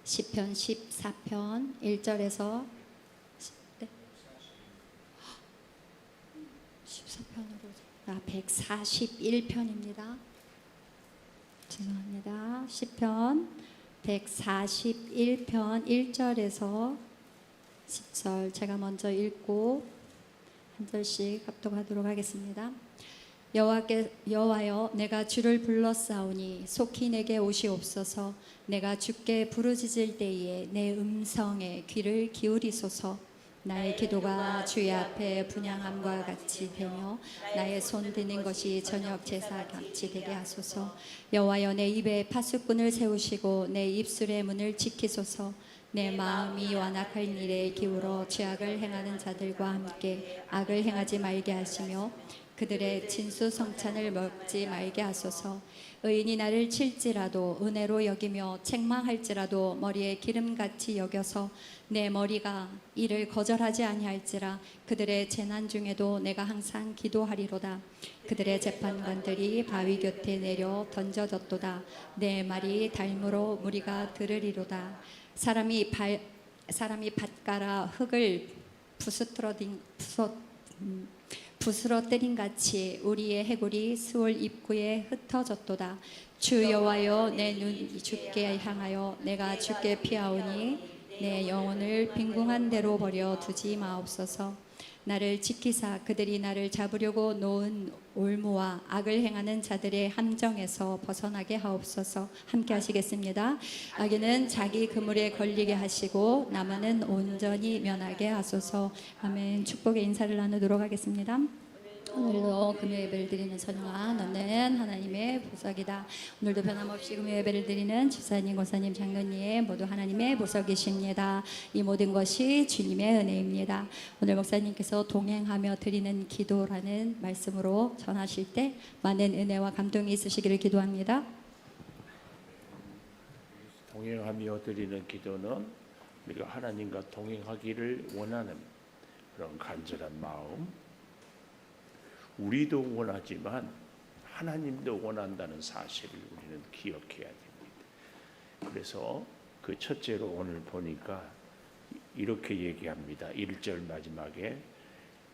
시편 14편 1절에서 14편으로 141편입니다. 죄송합니다. 시편 141편 1절에서 10절 제가 먼저 읽고 한 절씩 합독하도록 하겠습니다. 여호와여, 내가 주를 불렀사오니 속히 내게 오시옵소서. 내가 주께 부르짖을 때에 내 음성에 귀를 기울이소서. 나의 기도가 주의 앞에 분향함과 같이 되며 나의 손 드는 것이 저녁 제사 같이 되게 하소서. 여호와여, 내 입에 파수꾼을 세우시고 내 입술의 문을 지키소서. 내 마음이 완악할 일에 기울어 죄악을 행하는 자들과 함께 악을 행하지 말게 하시며 그들의 진수성찬을 먹지 말게 하소서. 의인이 나를 칠지라도 은혜로 여기며 책망할지라도 머리에 기름같이 여겨서 내 머리가 이를 거절하지 아니할지라. 그들의 재난 중에도 내가 항상 기도하리로다. 그들의 재판관들이 바위 곁에 내려 던져졌도다. 내 말이 달무로 무리가 들으리로다. 사람이 밭가라 흙을 부스러뜨린 같이 우리의 해골이 스올 입구에 흩어졌도다. 주 여호와여, 내 눈이 주께 향하여 내가 주께 피하오니 내 영혼을 빈궁한 대로 버려 두지 마옵소서. 나를 지키사 그들이 나를 잡으려고 놓은 올무와 악을 행하는 자들의 함정에서 벗어나게 하옵소서. 함께 하시겠습니다. 악인은 자기 그물에 걸리게 하시고 나만은 온전히 면하게 하소서. 아멘. 축복의 인사를 나누도록 하겠습니다. 오늘도 금요 예배를 드리는 선영아, 너는 하나님의 보석이다. 오늘도 변함없이 금요 예배를 드리는 집사님, 권사님, 장로님 모두 하나님의 보석이십니다. 이 모든 것이 주님의 은혜입니다. 오늘 목사님께서 동행하며 드리는 기도라는 말씀으로 전하실 때 많은 은혜와 감동이 있으시기를 기도합니다. 동행하며 드리는 기도는 우리가 하나님과 동행하기를 원하는 그런 간절한 마음, 우리도 원하지만 하나님도 원한다는 사실을 우리는 기억해야 됩니다. 그래서 그 첫째로 오늘 보니까 이렇게 얘기합니다. 1절 마지막에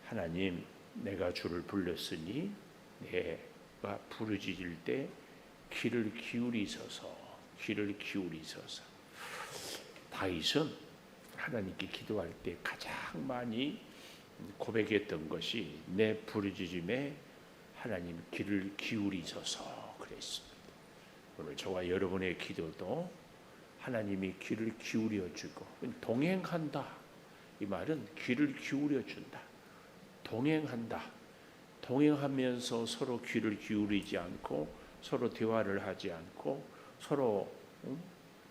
하나님, 내가 주를 불렀으니 내가 부르짖을 때 귀를 기울이소서. 다윗은 하나님께 기도할 때 가장 많이 고백했던 것이 내 부르짖음에 하나님 귀를 기울이소서 그랬습니다. 오늘 저와 여러분의 기도도 하나님이 귀를 기울여 주고, 동행한다 이 말은 귀를 기울여 준다. 동행하면서 서로 귀를 기울이지 않고 서로 대화를 하지 않고 서로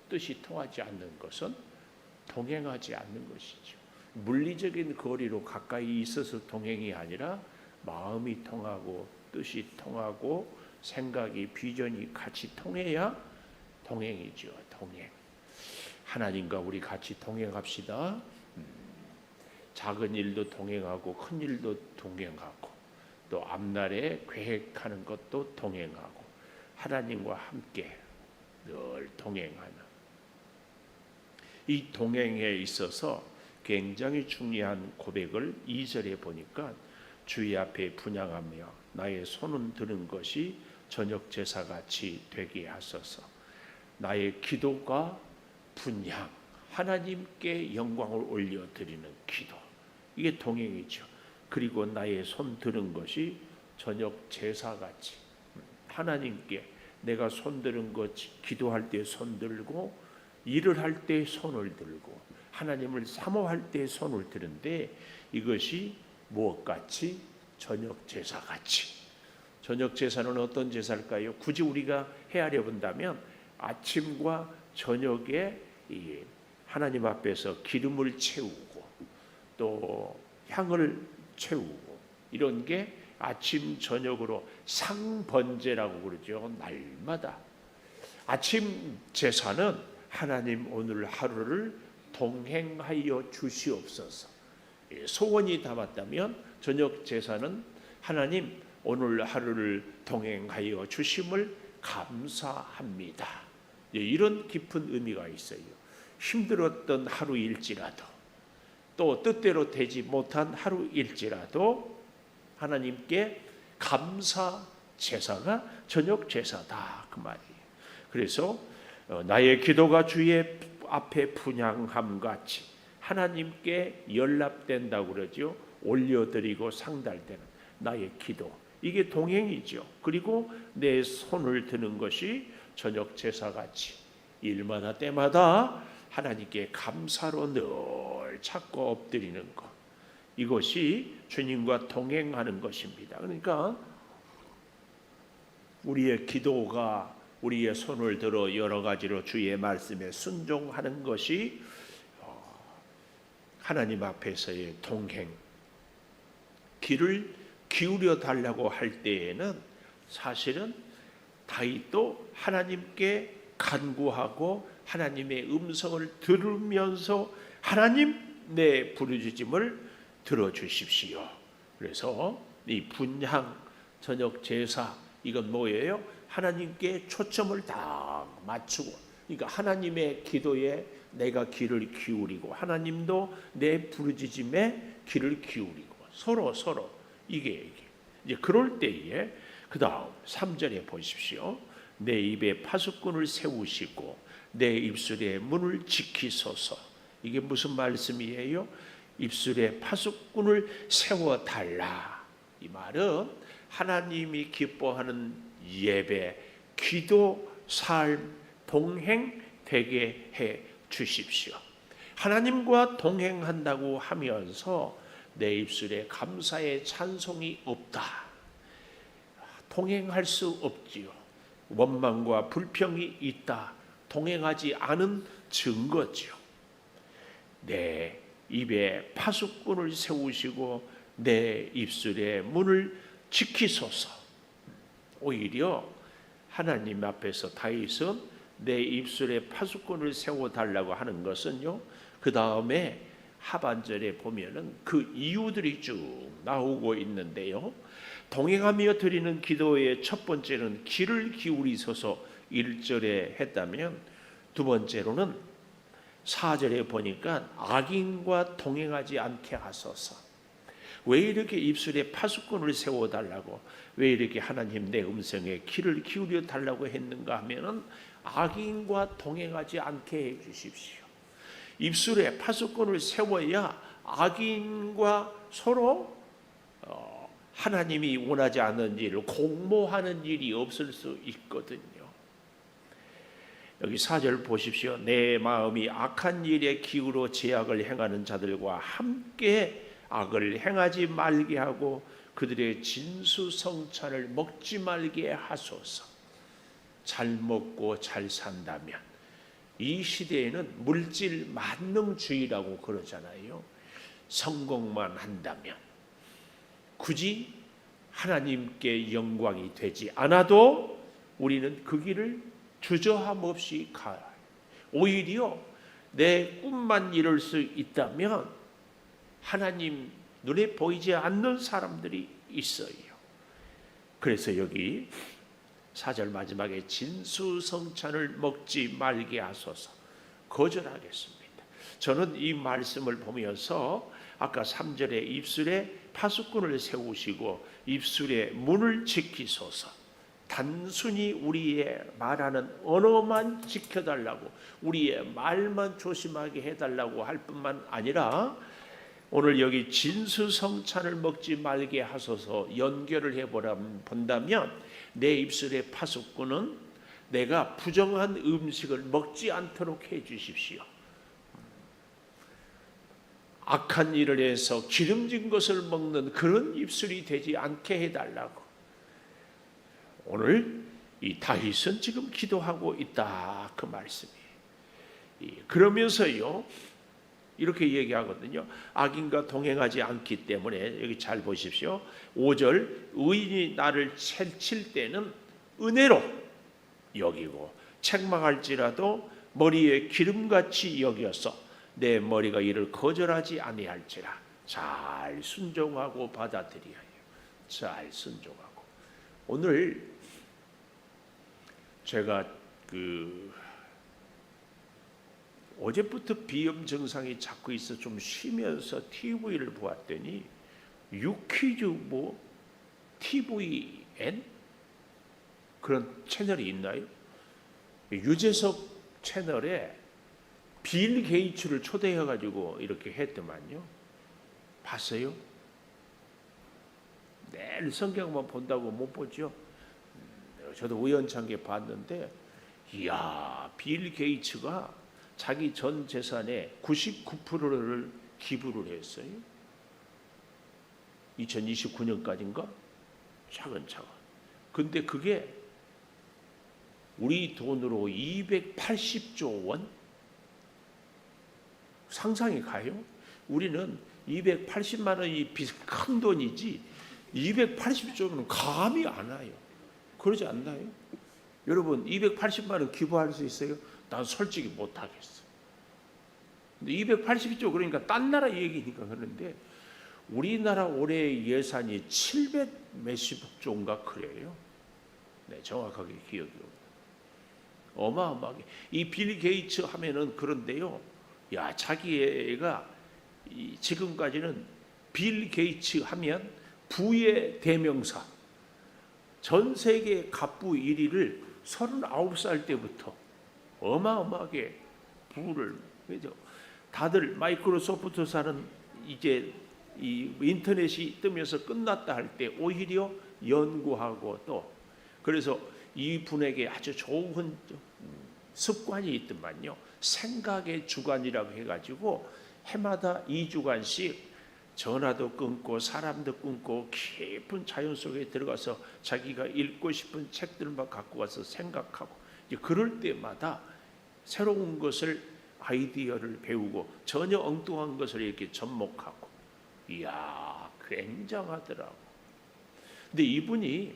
뜻이 통하지 않는 것은 동행하지 않는 것이죠. 물리적인 거리로 가까이 있어서 동행이 아니라 마음이 통하고 뜻이 통하고 생각이 비전이 같이 통해야 동행이죠. 동행. 하나님과 우리 같이 동행합시다. 작은 일도 동행하고 큰 일도 동행하고 또 앞날에 계획하는 것도 동행하고 하나님과 함께 늘 동행하는 이 동행에 있어서 굉장히 중요한 고백을 2절에 보니까 주의 앞에 분향하며 나의 손은 드는 것이 저녁 제사같이 되게 하소서. 나의 기도가 분향, 하나님께 영광을 올려드리는 기도, 이게 동행이죠. 그리고 나의 손 드는 것이 저녁 제사같이, 하나님께 내가 손 드는 것, 기도할 때 손 들고 일을 할 때 손을 들고 하나님을 사모할 때 손을 드는데 이것이 무엇같이? 저녁 제사같이. 저녁 제사는 어떤 제사일까요? 굳이 우리가 헤아려 본다면 아침과 저녁에 하나님 앞에서 기름을 채우고 또 향을 채우고 이런 게 아침 저녁으로 상번제라고 그러죠. 날마다 아침 제사는 하나님 오늘 하루를 동행하여 주시옵소서. 소원이 담았다면 저녁 제사는 하나님 오늘 하루를 동행하여 주심을 감사합니다. 이런 깊은 의미가 있어요. 힘들었던 하루일지라도 또 뜻대로 되지 못한 하루일지라도 하나님께 감사 제사가 저녁 제사다 그 말이에요. 그래서 나의 기도가 주의 앞에 분향함 같이 하나님께 연락된다고 그러죠. 올려드리고 상달되는 나의 기도, 이게 동행이죠. 그리고 내 손을 드는 것이 저녁 제사같이 일마다 때마다 하나님께 감사로 늘 찾고 엎드리는 것, 이것이 주님과 동행하는 것입니다. 그러니까 우리의 기도가 우리의 손을 들어 여러 가지로 주의 말씀에 순종하는 것이 하나님 앞에서의 동행, 귀를 기울여 달라고 할 때에는 사실은 다윗도 하나님께 간구하고 하나님의 음성을 들으면서 하나님 내 부르짖음을 들어주십시오. 그래서 이 분향 저녁 제사, 이건 뭐예요? 하나님께 초점을 딱 맞추고, 그러니까 하나님의 기도에 내가 귀를 기울이고 하나님도 내 부르짖음에 귀를 기울이고 서로 이게 이제 그럴 때에 그 다음 3절에 보십시오. 내 입에 파수꾼을 세우시고 내 입술의 문을 지키소서. 이게 무슨 말씀이에요? 입술에 파수꾼을 세워달라. 이 말은 하나님이 기뻐하는 예배, 기도, 삶, 동행 되게 해 주십시오. 하나님과 동행한다고 하면서 내 입술에 감사의 찬송이 없다, 동행할 수 없지요. 원망과 불평이 있다, 동행하지 않은 증거지요. 내 입에 파수꾼을 세우시고 내 입술의 문을 지키소서. 오히려 하나님 앞에서 다윗은 내 입술에 파수꾼을 세워달라고 하는 것은요, 그 다음에 하반절에 보면은 그 이유들이 쭉 나오고 있는데요, 동행하며 드리는 기도의 첫 번째는 귀를 기울이소서 1절에 했다면, 두 번째로는 4절에 보니까 악인과 동행하지 않게 하소서. 왜 이렇게 입술에 파수꾼을 세워달라고, 왜 이렇게 하나님 내 음성에 귀를 기울여 달라고 했는가 하면은 악인과 동행하지 않게 해 주십시오. 입술에 파수꾼을 세워야 악인과 서로 하나님이 원하지 않는 일을 공모하는 일이 없을 수 있거든요. 여기 4절 보십시오. 내 마음이 악한 일에 기울어 죄악을 행하는 자들과 함께 악을 행하지 말게 하고 그들의 진수성찬을 먹지 말게 하소서. 잘 먹고 잘 산다면, 이 시대에는 물질 만능주의라고 그러잖아요. 성공만 한다면 굳이 하나님께 영광이 되지 않아도 우리는 그 길을 주저함 없이 가요. 오히려 내 꿈만 이룰 수 있다면 하나님 눈에 보이지 않는 사람들이 있어요. 그래서 여기 4절 마지막에 진수성찬을 먹지 말게 하소서, 거절하겠습니다. 저는 이 말씀을 보면서 아까 3절에 입술에 파수꾼을 세우시고 입술에 문을 지키소서, 단순히 우리의 말하는 언어만 지켜달라고, 우리의 말만 조심하게 해달라고 할 뿐만 아니라 오늘 여기 진수성찬을 먹지 말게 하소서 연결을 해본다면 내 입술의 파수꾼은 내가 부정한 음식을 먹지 않도록 해 주십시오. 악한 일을 해서 기름진 것을 먹는 그런 입술이 되지 않게 해달라고. 오늘 이 다윗은 지금 기도하고 있다 그 말씀이에요. 그러면서요 이렇게 얘기하거든요. 악인과 동행하지 않기 때문에, 여기 잘 보십시오. 5절 의인이 나를 칠 때는 은혜로 여기고 책망할지라도 머리에 기름같이 여겨서 내 머리가 이를 거절하지 아니할지라. 잘 순종하고 받아들여야 해요. 잘 순종하고. 오늘 제가 어제부터 비염 증상이 자꾸 있어 좀 쉬면서 TV를 보았더니 유퀴즈 뭐 TVN 그런 채널이 있나요? 유재석 채널에 빌 게이츠를 초대해가지고 이렇게 했더만요. 봤어요? 내일 성경만 본다고 못 보죠. 저도 우연찮게 봤는데, 이야, 빌 게이츠가 자기 전 재산의 99%를 기부를 했어요. 2029년까지인가? 차근차근. 근데 그게 우리 돈으로 280조 원? 상상이 가요? 우리는 280만 원이 큰 돈이지 280조는 감이 안 와요. 그러지 않나요? 여러분 280만 원 기부할 수 있어요? 난 솔직히 못하겠어. 근데 280조 그러니까 딴 나라 얘기니까 그러는데 우리나라 올해 예산이 700 몇십 조인가 그래요. 네, 정확하게 기억이 옵니다. 어마어마하게. 이 빌 게이츠 하면은 그런데요. 야, 자기가 지금까지는 빌 게이츠 하면 부의 대명사. 전 세계 갑부 1위를 39살 때부터 어마어마하게 부를, 그죠? 다들 마이크로소프트사는 이제 이 인터넷이 뜨면서 끝났다 할 때 오히려 연구하고 또 그래서 이분에게 아주 좋은 습관이 있더만요. 생각의 주간이라고 해가지고 해마다 2주간씩 전화도 끊고 사람도 끊고 깊은 자연 속에 들어가서 자기가 읽고 싶은 책들만 갖고 와서 생각하고 이제 그럴 때마다 새로운 것을 아이디어를 배우고 전혀 엉뚱한 것을 이렇게 접목하고 이야 굉장하더라고. 근데 이분이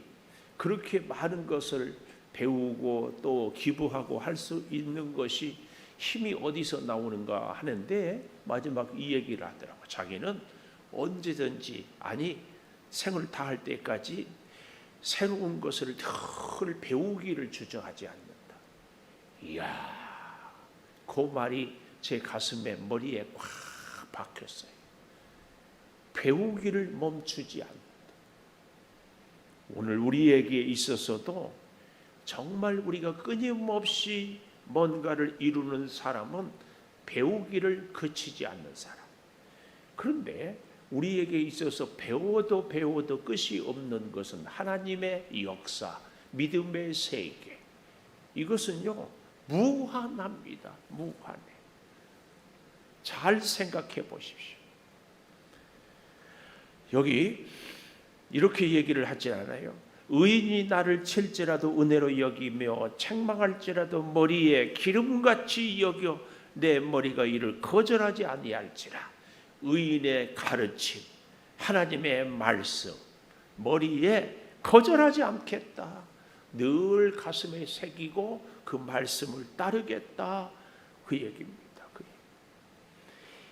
그렇게 많은 것을 배우고 또 기부하고 할 수 있는 것이 힘이 어디서 나오는가 하는데 마지막 이 얘기를 하더라고. 자기는 언제든지 아니 생을 다할 때까지 새로운 것을 늘 배우기를 주저하지 않는다. 이야, 그 말이 제 가슴에 머리에 꽉 박혔어요. 배우기를 멈추지 않는다. 오늘 우리에게 있어서도 정말 우리가 끊임없이 뭔가를 이루는 사람은 배우기를 그치지 않는 사람. 그런데 우리에게 있어서 배워도 끝이 없는 것은 하나님의 역사, 믿음의 세계. 이것은요 무한합니다. 무한해. 잘 생각해 보십시오. 여기 이렇게 얘기를 하지 않아요? 의인이 나를 칠지라도 은혜로 여기며 책망할지라도 머리에 기름같이 여겨 내 머리가 이를 거절하지 아니할지라. 의인의 가르침, 하나님의 말씀 머리에 거절하지 않겠다. 늘 가슴에 새기고 그 말씀을 따르겠다. 그 얘기입니다.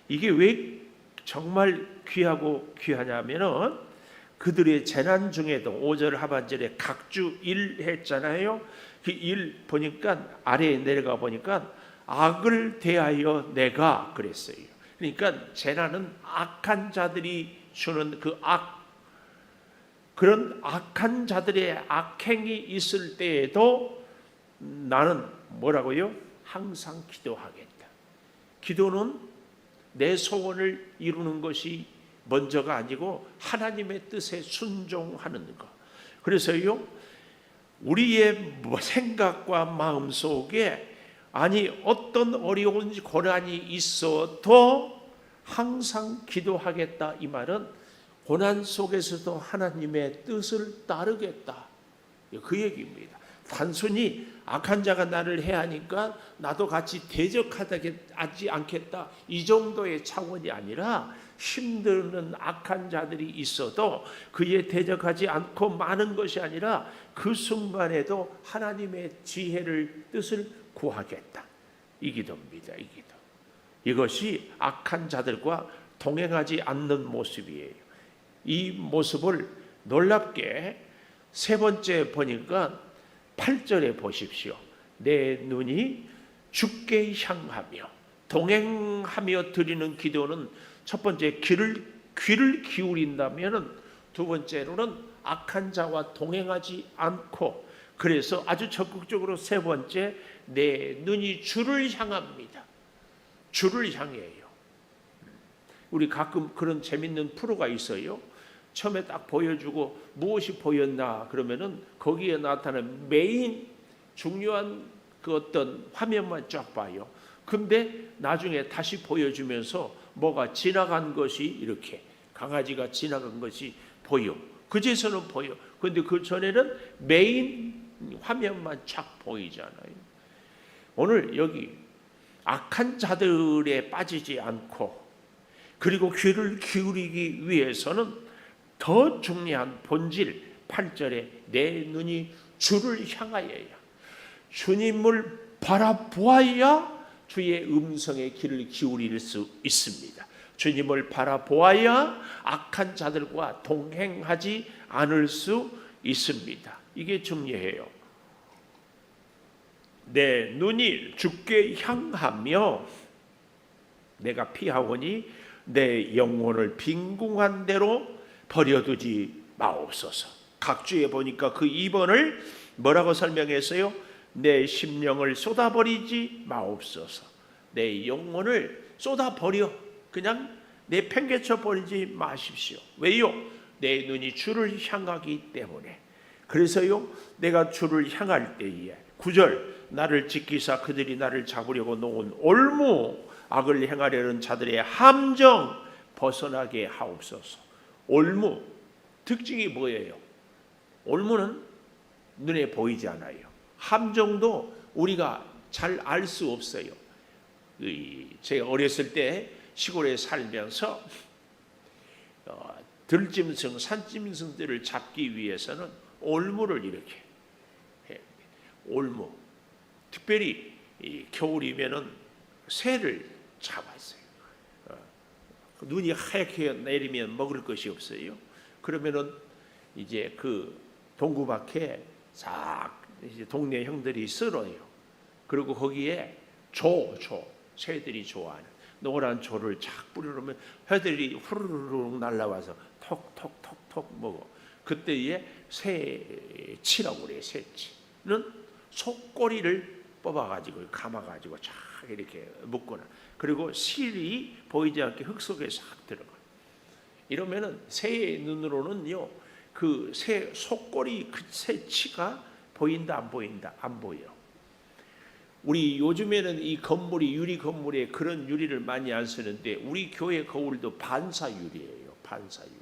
이게 왜 정말 귀하고 귀하냐면은 그들의 재난 중에도 5절 하반절에 각주 일 했잖아요. 그 일 보니까 아래에 내려가 보니까 악을 대하여 내가 그랬어요. 그러니까 재난은 악한 자들이 주는 그 악, 그런 악한 자들의 악행이 있을 때에도 나는 뭐라고요? 항상 기도하겠다. 기도는 내 소원을 이루는 것이 먼저가 아니고 하나님의 뜻에 순종하는 것. 그래서요 우리의 생각과 마음 속에 아니 어떤 어려운 고난이 있어도 항상 기도하겠다. 이 말은 고난 속에서도 하나님의 뜻을 따르겠다. 그 얘기입니다. 단순히 악한 자가 나를 해하니까 나도 같이 대적하지 않겠다. 이 정도의 차원이 아니라 힘드는 악한 자들이 있어도 그에 대적하지 않고 마는 것이 아니라 그 순간에도 하나님의 지혜를 뜻을 구하겠다. 이 기도입니다. 이 기도. 이것이 악한 자들과 동행하지 않는 모습이에요. 이 모습을 놀랍게 세 번째 보니까 8절에 보십시오. 내 눈이 주께 향하며 동행하며 드리는 기도는 첫 번째 귀를 기울인다면은, 두 번째로는 악한 자와 동행하지 않고, 그래서 아주 적극적으로 세 번째, 내 눈이 주를 향합니다. 주를 향해요. 우리 가끔 그런 재밌는 프로가 있어요. 처음에 딱 보여주고 무엇이 보였나 그러면은 거기에 나타나는 메인 중요한 그 어떤 화면만 쫙 봐요. 근데 나중에 다시 보여주면서 뭐가 지나간 것이, 이렇게 강아지가 지나간 것이 보여. 그제서는 보여. 근데 그 전에는 메인 화면만 쫙 보이잖아요. 오늘 여기 악한 자들에 빠지지 않고, 그리고 귀를 기울이기 위해서는 더 중요한 본질 8절에 내 눈이 주를 향하여야, 주님을 바라보아야 주의 음성에 귀를 기울일 수 있습니다. 주님을 바라보아야 악한 자들과 동행하지 않을 수 있습니다. 이게 중요해요. 내 눈이 주께 향하며 내가 피하오니 내 영혼을 빈궁한 대로 버려두지 마옵소서. 각주에 보니까 그 2번을 뭐라고 설명했어요? 내 심령을 쏟아버리지 마옵소서. 내 영혼을 쏟아버려, 그냥 내팽개쳐 버리지 마십시오. 왜요? 내 눈이 주를 향하기 때문에. 그래서요, 내가 주를 향할 때에 9절, 나를 지키사 그들이 나를 잡으려고 놓은 올무 악을 행하려는 자들의 함정 벗어나게 하옵소서. 올무 특징이 뭐예요? 올무는 눈에 보이지 않아요. 함정도 우리가 잘 알 수 없어요. 제가 어렸을 때 시골에 살면서 들짐승, 산짐승들을 잡기 위해서는 올무를 이렇게 해요. 올무, 특별히 겨울이면은 새를 잡았어요. 눈이 하얗게 내리면 먹을 것이 없어요. 그러면은 이제 그 동구 밖에 싹 이제 동네 형들이 쓸어요. 그리고 거기에 새들이 좋아하는 노란 조를 착 뿌려놓으면 새들이 후루룩 날라와서 톡톡톡톡 먹어. 그때에 새치라고 그래요. 새치는 속꼬리를 뽑아가지고 감아가지고 쫙 이렇게 묶거나, 그리고 실이 보이지 않게 흙 속에 싹 들어가. 이러면은 새의 눈으로는요, 그 새 속꼬리 그 새치가 보인다 안 보인다? 안 보여. 우리 요즘에는 이 건물이 유리 건물에 그런 유리를 많이 안 쓰는데, 우리 교회 거울도 반사 유리예요. 반사 유리.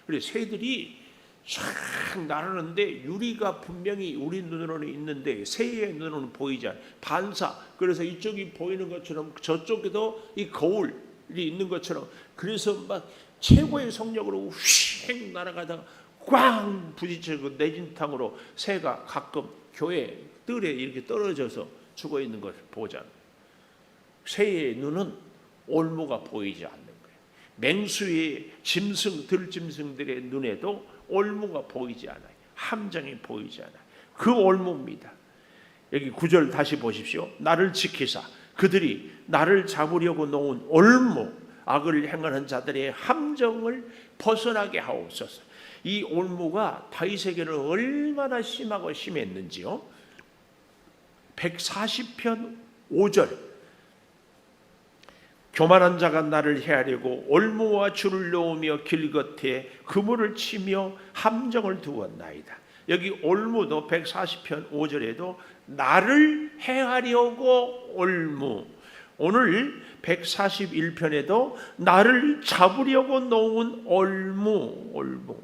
그래서 새들이 쫙 나르는데 유리가 분명히 우리 눈으로는 있는데 새의 눈으로는 보이지 않아요. 반사. 그래서 이쪽이 보이는 것처럼 저쪽에도 이 거울이 있는 것처럼, 그래서 막 최고의 속력으로 휙 날아가다가 꽝 부딪히고 내진탕으로 새가 가끔 교회 뜰에 이렇게 떨어져서 죽어 있는 것을 보잖아요. 새의 눈은 올무가 보이지 않는 거예요. 맹수의 들짐승들의 눈에도 올무가 보이지 않아요. 함정이 보이지 않아요. 그 올무입니다. 여기 9절 다시 보십시오. 나를 지키사 그들이 나를 잡으려고 놓은 올무 악을 행하는 자들의 함정을 벗어나게 하옵소서. 이 올무가 다윗에게는 얼마나 심하고 심했는지요. 140편 5절, 교만한 자가 나를 해하려고 올무와 줄을 놓으며 길 겉에 그물을 치며 함정을 두었나이다. 여기 올무도 140편 5절에도 나를 해하려고 올무, 오늘 141편에도 나를 잡으려고 놓은 올무.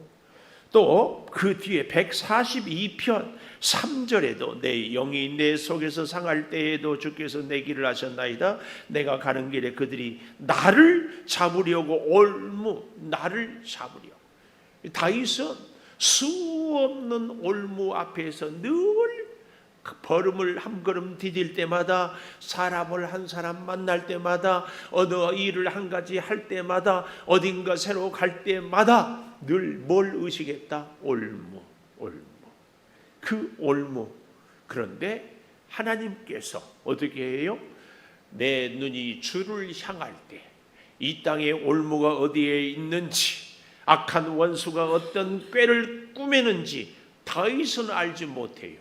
또 그 뒤에 142편 3절에도 내 영이 내 속에서 상할 때에도 주께서 내 길을 하셨나이다. 내가 가는 길에 그들이 나를 잡으려고 올무, 나를 잡으려. 다윗은 수없는 올무 앞에서 늘 걸음을 한 걸음 디딜 때마다, 사람을 한 사람 만날 때마다, 어느 일을 한 가지 할 때마다, 어딘가 새로 갈 때마다 늘 뭘 의식했다? 올무. 그 올무. 그런데 하나님께서 어떻게 해요? 내 눈이 주를 향할 때 이 땅에 올무가 어디에 있는지, 악한 원수가 어떤 꾀를 꾸미는지 다윗은 알지 못해요.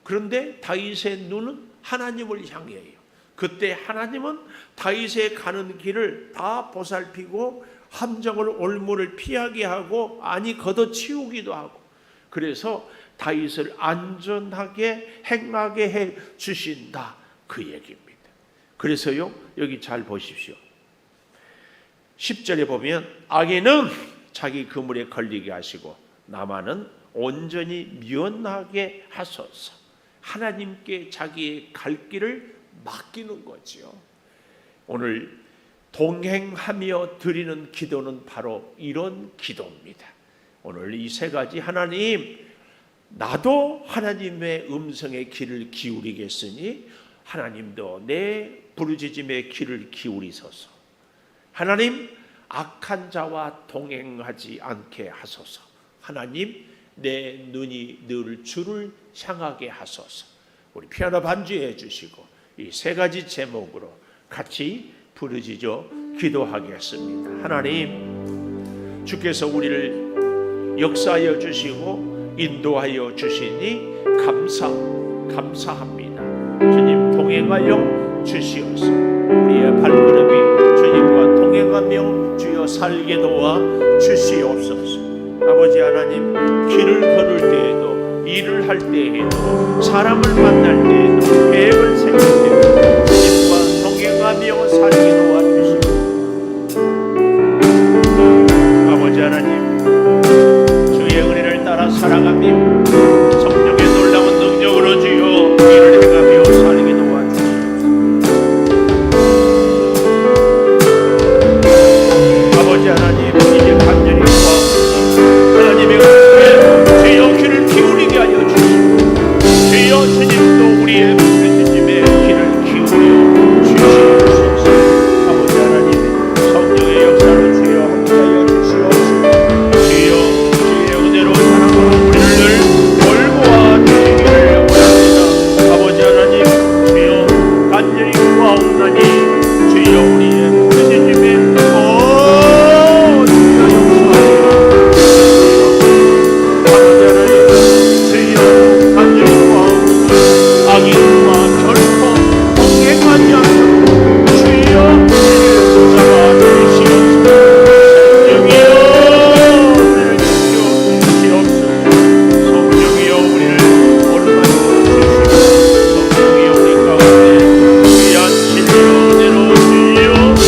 그런데 다윗의 눈은 하나님을 향해요. 그때 하나님은 다윗의 가는 길을 다 보살피고 함정을 올무를 피하게 하고 아니 걷어치우기도 하고, 그래서 다윗을 안전하게 행하게 해 주신다, 그 얘기입니다. 그래서요, 여기 잘 보십시오. 10절에 보면 악인은 자기 그물에 걸리게 하시고 나만은 온전히 면하게 하소서. 하나님께 자기의 갈 길을 맡기는 거죠. 오늘 동행하며 드리는 기도는 바로 이런 기도입니다. 오늘 이 세 가지, 하나님, 나도 하나님의 음성의 귀를 기울이겠으니 하나님도 내 부르짖음의 귀를 기울이소서. 하나님, 악한 자와 동행하지 않게 하소서. 하나님, 내 눈이 늘 주를 향하게 하소서. 우리 피아노 반주해 주시고 이 세 가지 제목으로 같이 부르짖어 기도하겠습니다. 하나님, 주께서 우리를 역사하여 주시고 인도하여 주시니 감사합니다. 주님, 동행하여 주시옵소서. 우리의 발걸음이 주님과 동행하며 주여 살게 도와 주시옵소서. 아버지 하나님, 길을 걸을 때에도, 일을 할 때에도, 사람을 만날 때에도, 계획을 세울 때에도 주님과 동행하며 살게 도와 주시옵소서. 아버지 하나님, 주의 은혜를 따라 살아가며 성령의 놀라운 능력으로 주여 일을 행하며 살게 도와 주시옵소서. 아버지 하나님, 이제 간절히 구하옵소서. 하나님의 은혜로 주여 귀를 기울이게 하여 주시고 주여 주님도 우리의 부르짖음에 귀를 기울여 주시옵소서. 아버지 하나님, 성령의 역사로 주여 함께하여 주시옵소서. 주여 주의 은혜로 사랑하는 우리를 늘 돌보아 주시기를 원합니다. 아버지 하나님, 주여 간절히 구하옵나니 주여 우리의 부르짖음에 주여 역사하여 주시옵소서. 아버지 하나님, 주여 간절히 구하옵소서. 악인과 결코 동행하지 않도록 주여 우리를 붙잡아 주시옵소서. 성령이여 우리를 지켜주시옵소서. 성령이여 우리를 올바르게 주시고 성령이여 우리 가운데 귀한 진리로 은혜로 주여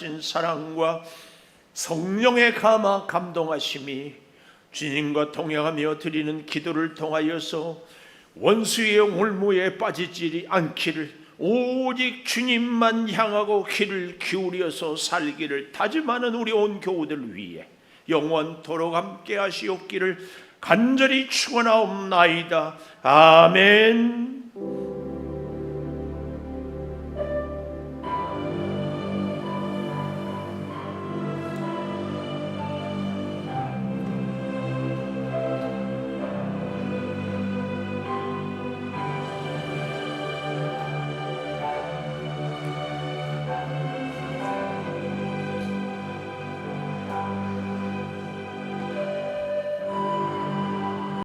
충만하신 사랑과 성령의 감동하심이 주님과 동행하며 드리는 기도를 통하여서 원수의 올무에 빠지지 않기를, 오직 주님만 향하고 귀를 기울여서 살기를 다짐하는 우리 온 교우들 위해 영원토록 함께 하시옵기를 간절히 축원하옵나이다. 아멘.